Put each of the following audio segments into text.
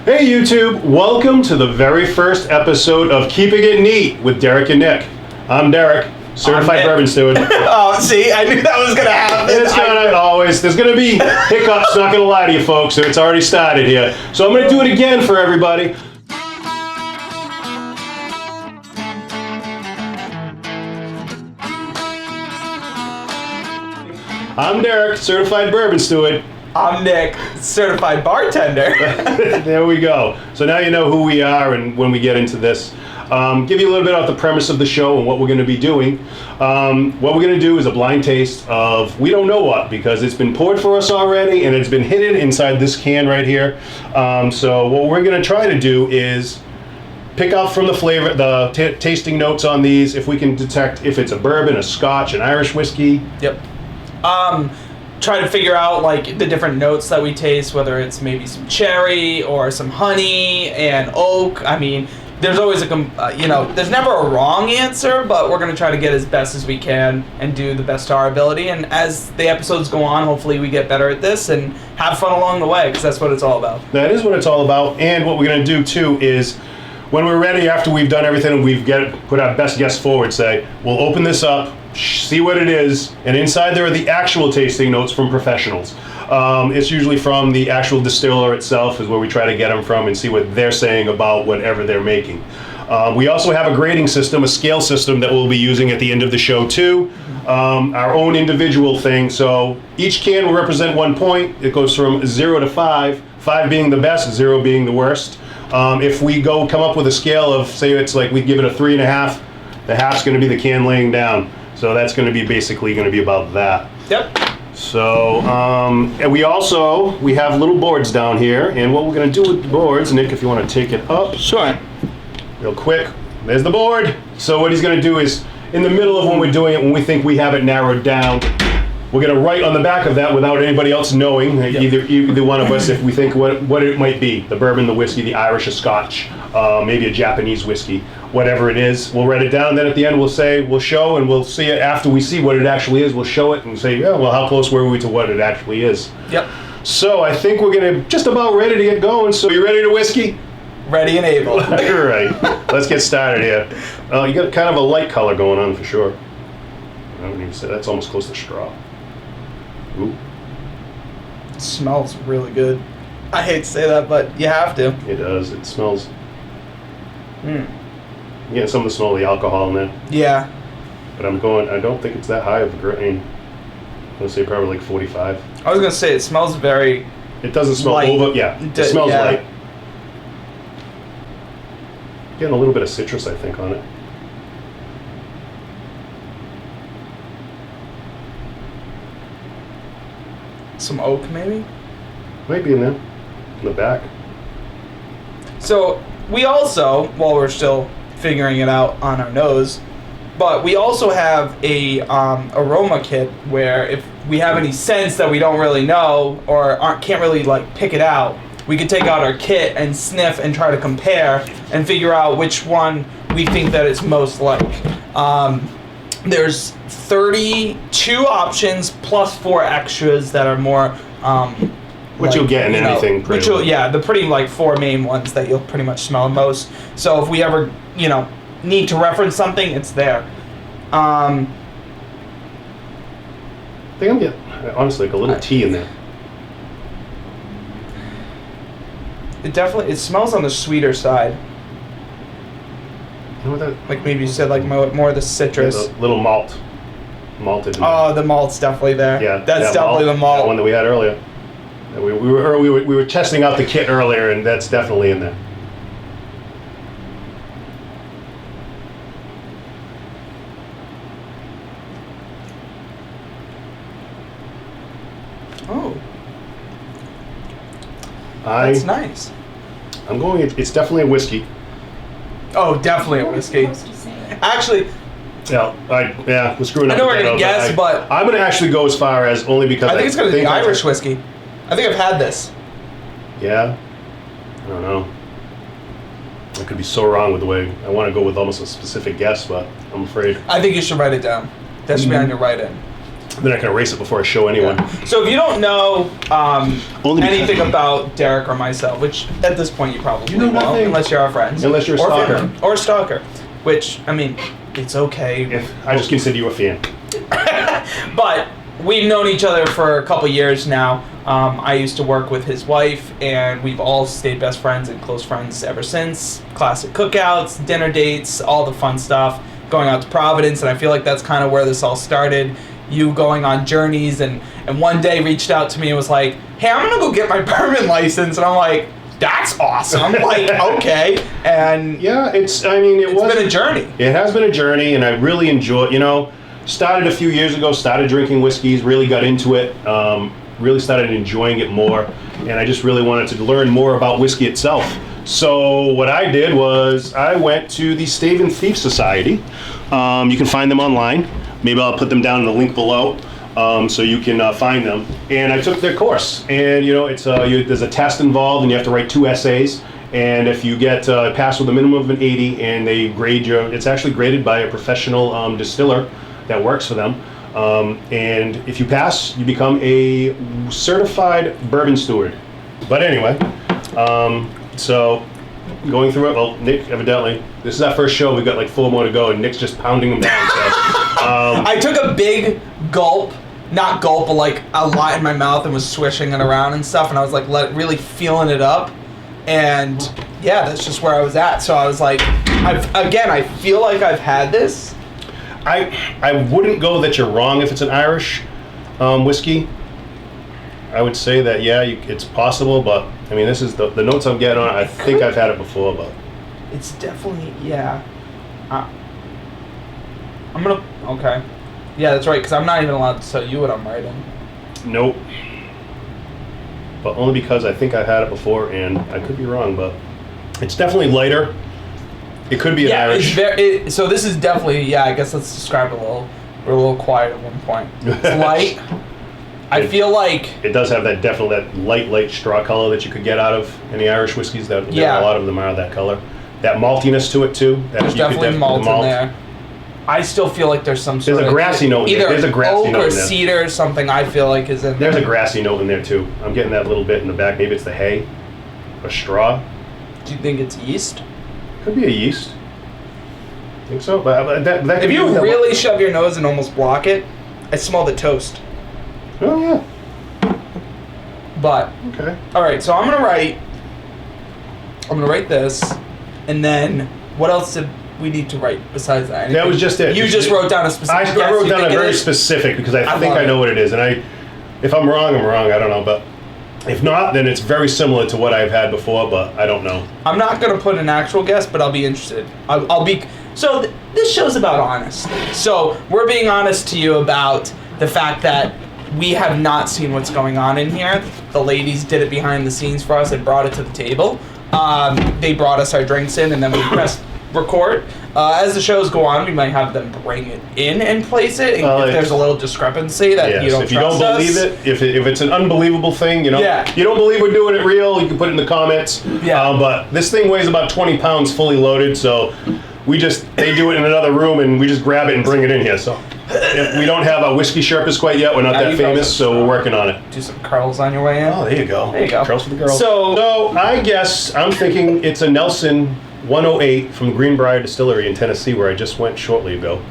Hey YouTube, welcome to the very first episode of Keeping It Neat with Derek and Nick. I'm Derek, certified bourbon steward. Oh, see, I knew that was gonna happen. It's gonna always, there's gonna be hiccups, not gonna lie to you folks, so it's already started here. So I'm gonna do it again for everybody. I'm Derek, certified bourbon steward. I'm Nick, certified bartender. There we go. So now you know who we are and when we get into this. Give you a little bit about the premise of the show and what we're going to be doing. What we're going to do is a blind taste of we don't know what, because it's been poured for us already and it's been hidden inside this can right here. So what we're going to try to do is pick out from the flavor, the tasting notes on these, if we can detect if it's a bourbon, a scotch, an Irish whiskey. Yep. Try to figure out like the different notes that we taste, whether it's maybe some cherry or some honey and oak. I mean, there's always there's never a wrong answer, but we're going to try to get as best as we can and do the best to our ability. And as the episodes go on, hopefully we get better at this and have fun along the way, because that's what it's all about. That is what it's all about. And what we're going to do too is when we're ready, after we've done everything and we've put our best guess forward, we'll open this up, see what it is, and inside there are the actual tasting notes from professionals. It's usually from the actual distiller itself is where we try to get them from and see what they're saying about whatever they're making. We also have a grading system, a scale system that we'll be using at the end of the show too. Our own individual thing. So each can will represent 1 point. It goes from 0 to 5, 5 being the best, 0 being the worst. If we come up with a scale of, say it's like we give it a 3.5, the half's going to be the can laying down. So that's going to be basically going to be about that. Yep. So, and we have little boards down here, and what we're going to do with the boards, Nick, if you want to take it up. Sure. Real quick, there's the board. So what he's going to do is, in the middle of when we're doing it, when we think we have it narrowed down, we're going to write on the back of that without anybody else knowing, yep. either one of us, if we think what it might be, the bourbon, the whiskey, the Irish, a scotch, maybe a Japanese whiskey, whatever it is, we'll write it down. Then at the end we'll show, and we'll see it after we see what it actually is. We'll show it and say, yeah, well, how close were we to what it actually is? Yep. So I think we're going to just about ready to get going. So you ready to whiskey? Ready and able. All right, let's get started here. You got kind of a light color going on for sure. I wouldn't even say that's almost close to straw. Ooh. It smells really good. I hate to say that, but you have to. It does. It smells. You get some of the smell of the alcohol in there. Yeah. But I don't think it's that high of a grain. I'm going to say probably like 45. I was going to say, it smells very... It doesn't smell light. It smells light. Getting a little bit of citrus, I think, on it. Some oak, maybe? Might be in there. In the back. So, we also, while we're still figuring it out on our nose, but we also have a aroma kit where if we have any scents that we don't really know or can't really like pick it out, we could take out our kit and sniff and try to compare and figure out which one we think that it's most like. There's 32 options plus 4 extras that are more Which you'll get in anything pretty much. Yeah, the pretty 4 main ones that you'll pretty much smell most. So if we ever, need to reference something, it's there. I think I'm getting, honestly, like a little tea in there. It smells on the sweeter side. You know what that? Like maybe you said, more of the citrus. Yeah, the little malted. Oh, the malt's definitely there. Yeah, that's definitely the malt. That one that we had earlier. We were testing out the kit earlier, and that's definitely in there. Oh, that's nice. I'm going. It's definitely a whiskey. Oh, definitely a whiskey. Actually. We're screwing up. I know we're gonna guess, but I'm gonna actually go as far as only because I think it's gonna be Irish whiskey. I think I've had this. Yeah, I don't know. I could be so wrong with the way I want to go with almost a specific guess, but I'm afraid. I think you should write it down. That should be on your write-in. They're not going to erase it before I show anyone. So if you don't know Only because- anything about Derek or myself, which at this point you probably You know won't, nothing. unless you're our friends. Unless you're a or stalker. family, or a stalker. Which, I mean, it's okay. If I just consider you a fan. But we've known each other for a couple years now. I used to work with his wife, and we've all stayed best friends and close friends ever since. Classic cookouts, dinner dates, all the fun stuff. Going out to Providence, and I feel like that's kind of where this all started. You going on journeys, and one day reached out to me and was like, hey, I'm going to go get my bourbon license. And I'm like, that's awesome. Like, okay. And Yeah, it's been a journey. It has been a journey, and I really enjoy, started a few years ago, started drinking whiskeys, really got into it, really started enjoying it more, and I just really wanted to learn more about whiskey itself. So what I did was I went to the Stave and Thief Society. You can find them online. Maybe I'll put them down in the link below, so you can find them. And I took their course, and there's a test involved, and you have to write 2 essays. And if you get pass with a minimum of an 80, and they grade it's actually graded by a professional distiller that works for them. And if you pass, you become a certified bourbon steward. But anyway, so going through it, well, Nick, evidently, this is our first show. We've got like 4 more to go, and Nick's just pounding them down. So, I took a big gulp, not gulp, but like a lot in my mouth, and was swishing it around and stuff, and I was like really feeling it up. And yeah, that's just where I was at. So I was like, I feel like I've had this. I wouldn't go that you're wrong if it's an Irish whiskey. I would say that, yeah, it's possible, but I mean, this is the notes I'm getting on it. I think I've had it before, but it's definitely, yeah. I'm gonna, okay. Yeah, that's right, because I'm not even allowed to tell you what I'm writing. nope. But only because I think I've had it before, and I could be wrong, but it's definitely lighter. It could be an Irish. So this is definitely, yeah, I guess let's describe it a little. We're a little quiet at one point. It's light. I feel like it does have that light straw color that you could get out of any Irish whiskeys. A lot of them are that color. That maltiness to it too. There's definitely malt in there. I still feel like there's some sort There's a grassy note in there. There's a grassy note in there. Oak or cedar or something I feel like is in there. There's a grassy note in there too. I'm getting that little bit in the back. Maybe it's the hay or straw. Do you think it's yeast? Could be a yeast. I think so. But that if you really shove your nose and almost block it, I smell the toast. Oh yeah. But okay. All right, so I'm gonna write this, and then what else did we need to write besides that? That was just it. You just wrote down a specific. I wrote down a very specific because I think I know what it is, and if I'm wrong, I'm wrong. I don't know, but if not, then it's very similar to what I've had before, but I don't know. I'm not gonna put an actual guess, but I'll be interested. I'll be. So this show's about honesty. So we're being honest to you about the fact that we have not seen what's going on in here. The ladies did it behind the scenes for us and brought it to the table. They brought us our drinks in, and then we pressed record. As the shows go on, we might have them bring it in and place it. If there's a little discrepancy that you don't if you don't trust believe us. it, if it's an unbelievable thing, you don't believe we're doing it real, you can put it in the comments. Yeah. But this thing weighs about 20 pounds fully loaded, so they do it in another room, and we just grab it and bring it in here. So if we don't have our whiskey Sherpas quite yet, we're not that famous, so we're working on it. Do some curls on your way in. Oh, there you go. There you go. Curls for the girls. So I guess I'm thinking it's a Nelson 108 from Greenbrier Distillery in Tennessee, where I just went shortly ago.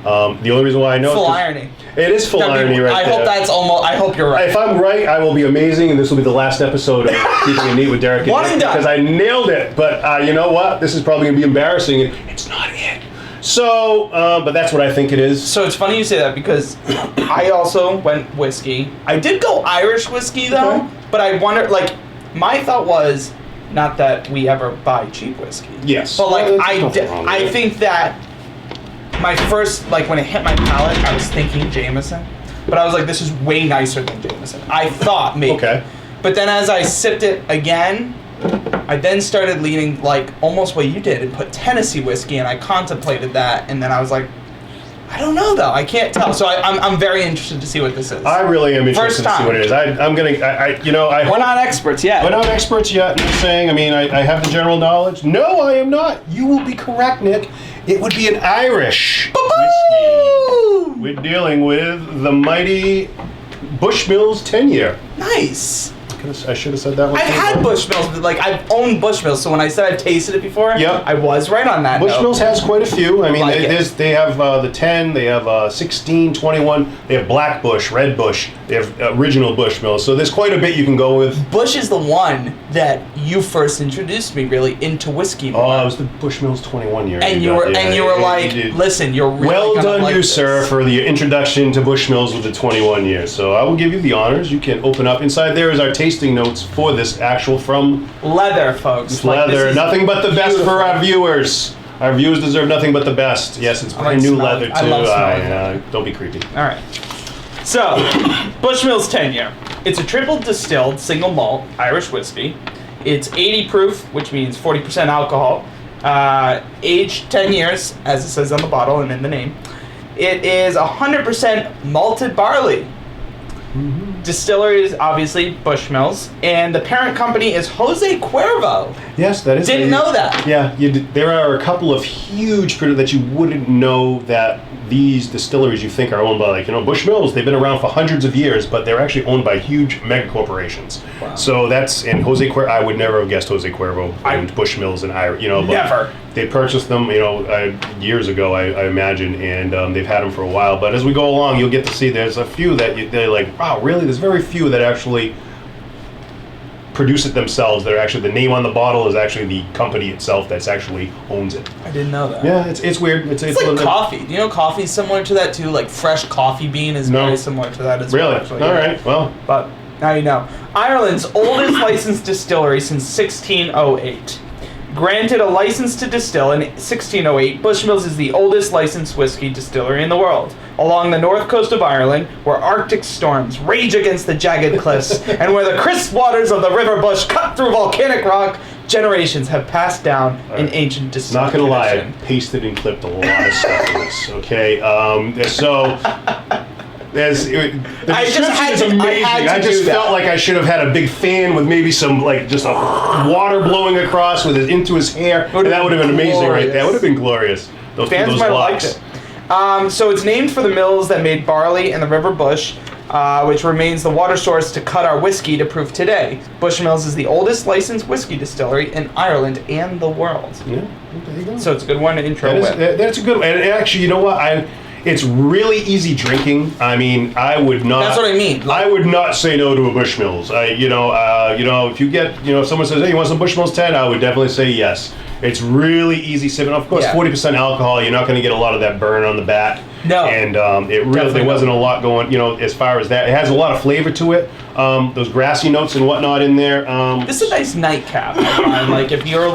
The only reason why I know full irony. It is full irony right there. I hope you're right. If I'm right, I will be amazing, and this will be the last episode of Keeping It Neat with Derek and Nick, because I nailed it. But you know what? This is probably going to be embarrassing. It's not it. So, but that's what I think it is. So it's funny you say that, because I also went whiskey. I did go Irish whiskey though, but I wonder, like, my thought was not that we ever buy cheap whiskey. Yes. But like I think that my first, like, when it hit my palate, I was thinking Jameson, but I was like, this is way nicer than Jameson. I thought maybe. Okay. But then as I sipped it again, I then started leaning like almost what you did and put Tennessee whiskey, and I contemplated that, and then I was like, I don't know though. I can't tell. So I'm very interested to see what this is. I really am interested to see what it is. We're not experts yet. We're not experts yet. I'm saying, I have the general knowledge. No, I am not. You will be correct, Nick. It would be an Irish whiskey. We're dealing with the mighty Bushmills 10-year. Nice. I should have said that one. I've had Bushmills, but like I've owned Bushmills, so when I said I've tasted it before, Yep. I was right on that. Bushmills has quite a few. I mean, Like they have the 10, they have 16, 21, they have Black Bush, Red Bush, they have original Bushmills. So there's quite a bit you can go with. Bush is the one that you first introduced me really into whiskey more. Oh, it was the Bushmills 21 year. And you were like, listen, you're really well gonna done, like you this. sir, for the introduction to Bushmills with the 21 years. So I will give you the honors. You can open up. Inside there is our tasting notes for this actual from leather, folks. It's Like, leather. this is Nothing but the best beautiful. for our viewers. Our viewers deserve nothing but the best. Yes, it's I brand like new smelling. leather too. I love smelling Don't be creepy. All right. So, Bushmills 10 year. It's a triple distilled single malt Irish whiskey. It's 80 proof, which means 40% alcohol. Aged 10 years, as it says on the bottle and in the name. It is 100% malted barley. Distillery is obviously Bushmills, and the parent company is Jose Cuervo. Yes, that is. Didn't know that. Yeah, there are a couple of huge that you wouldn't know that these distilleries you think are owned by, like, Bushmills. They've been around for hundreds of years, but they're actually owned by huge mega corporations. Wow. So and Jose Cuervo. I would never have guessed Jose Cuervo owned Bushmills and but Never. They purchased them, years ago, I imagine, and they've had them for a while. But as we go along, you'll get to see there's a few that they're like, wow, really? There's very few that actually produce it themselves. They're actually, the name on the bottle is actually the company itself that's actually owns it. I didn't know that. Yeah, it's weird. It's like coffee. Do you know coffee's similar to that too? Like fresh coffee bean is very similar to that as well. Really? Actually. All right. Well, but now you know. Ireland's oldest licensed distillery since 1608. Granted a license to distill in 1608, Bushmills is the oldest licensed whiskey distillery in the world. Along the north coast of Ireland, where Arctic storms rage against the jagged cliffs, and where the crisp waters of the River Bush cut through volcanic rock, generations have passed down an ancient distilling not gonna lie, tradition. I pasted and clipped a lot of stuff in this. Okay, so. The description is amazing. I just felt like I should have had a big fan with maybe some, just a water blowing across into his hair. And that would have been amazing right there. That would have been glorious. Those Fans might have liked it. So it's named for the mills that made barley in the River Bush, which remains the water source to cut our whiskey to proof today. Bushmills is the oldest licensed whiskey distillery in Ireland and the world. Yeah, there you go. So it's a good one to intro with. That's a good one. And actually, you know what? It's really easy drinking. I mean, I would not. That's what I mean. I would not say no to a Bushmills. If you get, if someone says, "Hey, you want some Bushmills 10?" I would definitely say yes. It's really easy sipping. Of course, 40% alcohol. You're not going to get a lot of that burn on the back. No. And there wasn't a lot going. As far as that, it has a lot of flavor to it. Those grassy notes and whatnot in there. This is a nice nightcap. I find. Like if you're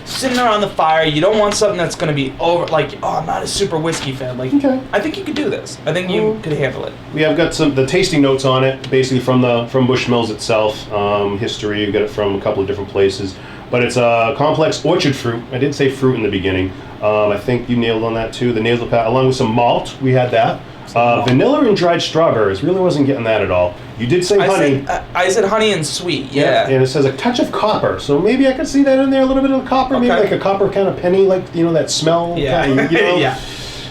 sitting around the fire, you don't want something that's going to be over, I'm not a super whiskey fan. Okay. I think you could do this. I think you could handle it. We have got the tasting notes on it, basically from Bushmills itself. History, you got it from a couple of different places. But it's a complex orchard fruit. I did say fruit in the beginning. I think you nailed on that too. The nasal palate, along with some malt, we had that. Vanilla and dried strawberries. Really wasn't getting that at all. You did say honey. I said honey and sweet. Yeah. And it says a touch of copper. So maybe I could see that in there. A little bit of copper. Okay. Maybe like a copper kind of penny, that smell. Yeah. Yeah.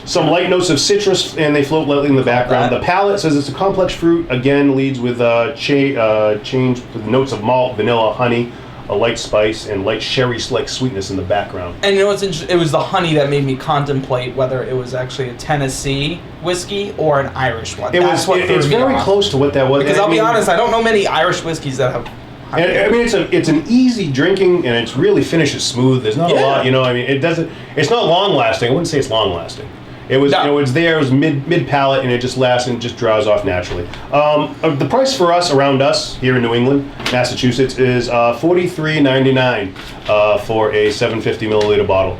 Some light notes of citrus, and they float lightly in the background. The palate says it's a complex fruit. Again, leads with change with notes of malt, vanilla, honey, a light spice, and light sherry-like sweetness in the background. And you know what's interesting? It was the honey that made me contemplate whether it was actually a Tennessee whiskey or an Irish one. It's very close to what that was. Because I'll be honest, I don't know many Irish whiskeys that have honey. And, it's an easy drinking, and it's really finishes smooth. There's not a lot, it's not long-lasting. I wouldn't say it's long-lasting. It was, it's there. It was mid palate, and it just lasts and just draws off naturally. The price for us around us here in New England, Massachusetts, is $43.99 for a 750 milliliter bottle.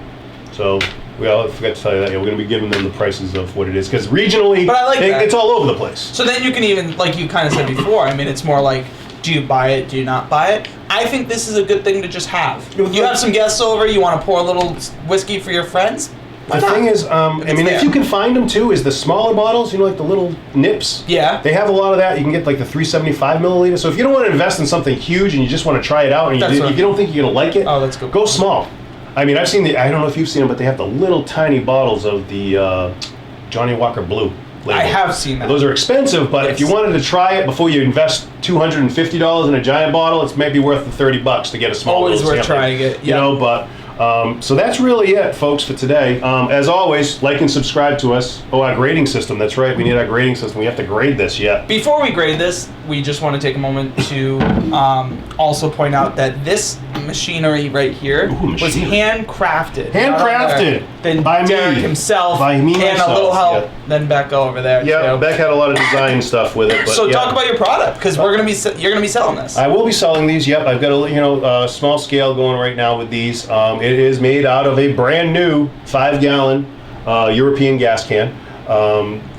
So I forgot to tell you that. We're going to be giving them the prices of what it is because regionally, but I like that. It's all over the place. So then you can even, like you kind of said before. I mean, it's more like, do you buy it? Do you not buy it? I think this is a good thing to just have. You have some guests over. You want to pour a little whiskey for your friends. The thing is, if you can find them too, is the smaller bottles, like the little nips. Yeah. They have a lot of that. You can get like the 375 milliliter. So if you don't want to invest in something huge and you just want to try it out, and if you don't think you're going to like it, that's good. Go small. I mean, I don't know if you've seen them, but they have the little tiny bottles of the Johnny Walker Blue. label. I have seen that. Those are expensive, but if you wanted to try it before you invest $250 in a giant bottle, it's maybe worth the $30 to get a small. Always little worth sampling. trying it. You know, but. So that's really it, folks, for today. As always, like and subscribe to us. Oh, our grading system. That's right. We need our grading system. We have to grade this yet. Before we grade this, we just want to take a moment to also point out that this machinery right here was handcrafted. Handcrafted Then by Derek me. himself. By me and myself, a little help. yeah. Then Becca over there. Yeah, too. Beck had a lot of design stuff with it. But So yeah. talk about your product, because you're gonna be selling this. I will be selling these. Yep, I've got a small scale going right now with these. It is made out of a brand new 5-gallon European gas can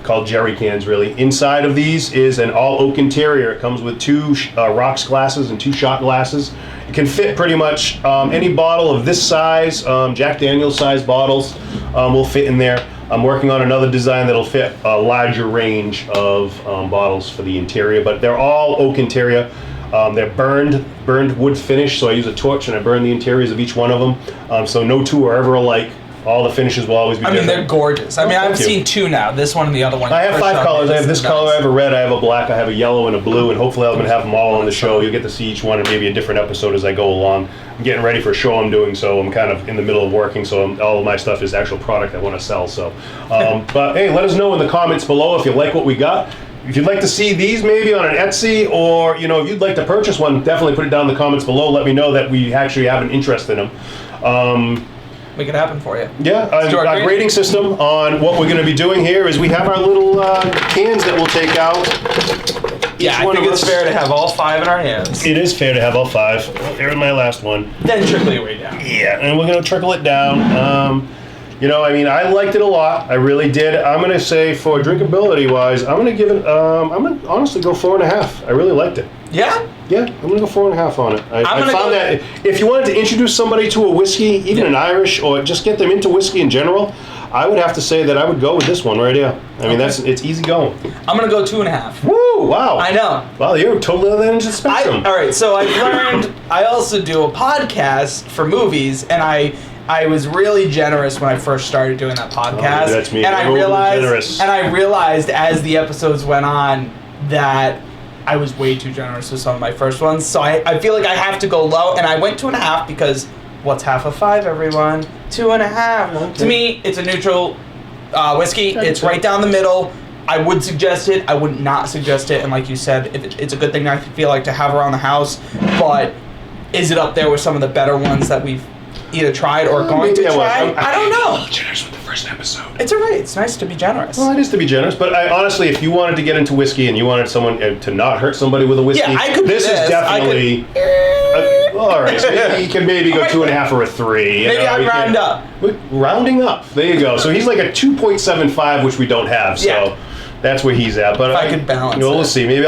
called jerry cans. Really, inside of these is an all oak interior. It comes with 2 rocks glasses and 2 shot glasses. It can fit pretty much any bottle of this size. Jack Daniel's size bottles will fit in there. I'm working on another design that'll fit a larger range of bottles for the interior, but they're all oak interior. They're burned wood finish, so I use a torch and I burn the interiors of each one of them. So no two are ever alike. All the finishes will always be different. They're gorgeous. I've seen 2 now. This one and the other one. I have 5 colors. I have this color, I have a red, I have a black, I have a yellow and a blue, and hopefully I'm going to have them all on the show. You'll get to see each one in maybe a different episode as I go along. I'm getting ready for a show I'm doing, so I'm kind of in the middle of working, so all of my stuff is actual product I want to sell. So, but hey, let us know in the comments below if you like what we got. If you'd like to see these maybe on an Etsy, or if you'd like to purchase one, definitely put it down in the comments below. Let me know that we actually have an interest in them. Make it happen for you. Yeah, our grading system on what we're going to be doing here is we have our little cans that we'll take out. Yeah, I think it's fair to have all 5 in our hands. It is fair to have all 5. There's my last one. Then trickle your way down. Yeah, and we're going to trickle it down. I liked it a lot. I really did. I'm going to say for drinkability-wise, I'm going to give it, I'm going to honestly go 4.5. I really liked it. Yeah? Yeah, I'm going to go 4.5 on it. I found that if you wanted to introduce somebody to a whiskey, even an Irish, or just get them into whiskey in general, I would have to say that I would go with this one right here. I mean, it's easy going. I'm going to go 2.5. Woo, wow. I know. Wow, you're totally on the end of the spectrum. All right, so I've learned, I also do a podcast for movies, and I was really generous when I first started doing that podcast. Oh, that's me. And I realized as the episodes went on that I was way too generous with some of my first ones. So I feel like I have to go low, and I went 2.5 because what's half of 5, everyone? 2.5. Okay. To me, it's a neutral whiskey. Okay. It's right down the middle. I would suggest it. I would not suggest it. And like you said, it's a good thing I feel like to have around the house. But is it up there with some of the better ones that we've either tried or going to try? I don't know. Generous with the first episode. It's alright. It's nice to be generous. Well, it is to be generous, but honestly, if you wanted to get into whiskey and you wanted someone to not hurt somebody with a whiskey, I could this is definitely. All right, so you can maybe go 2.5 or a 3. Maybe I'd round up. Rounding up. There you go. So he's like a 2.75, which we don't have. So that's where he's at. But if I could balance it. We'll see. Maybe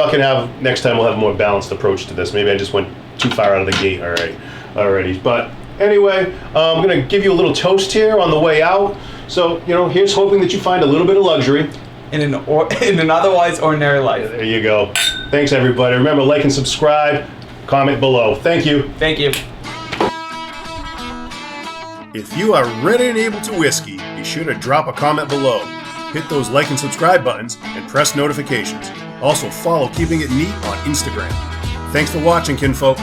next time we'll have a more balanced approach to this. Maybe I just went too far out of the gate already. But anyway, I'm going to give you a little toast here on the way out. So, here's hoping that you find a little bit of luxury in an otherwise ordinary life. There you go. Thanks, everybody. Remember, like and subscribe. Comment below. Thank you. Thank you. If you are ready and able to whiskey, be sure to drop a comment below. Hit those like and subscribe buttons and press notifications. Also, follow Keeping It Neat on Instagram. Thanks for watching, kinfolk.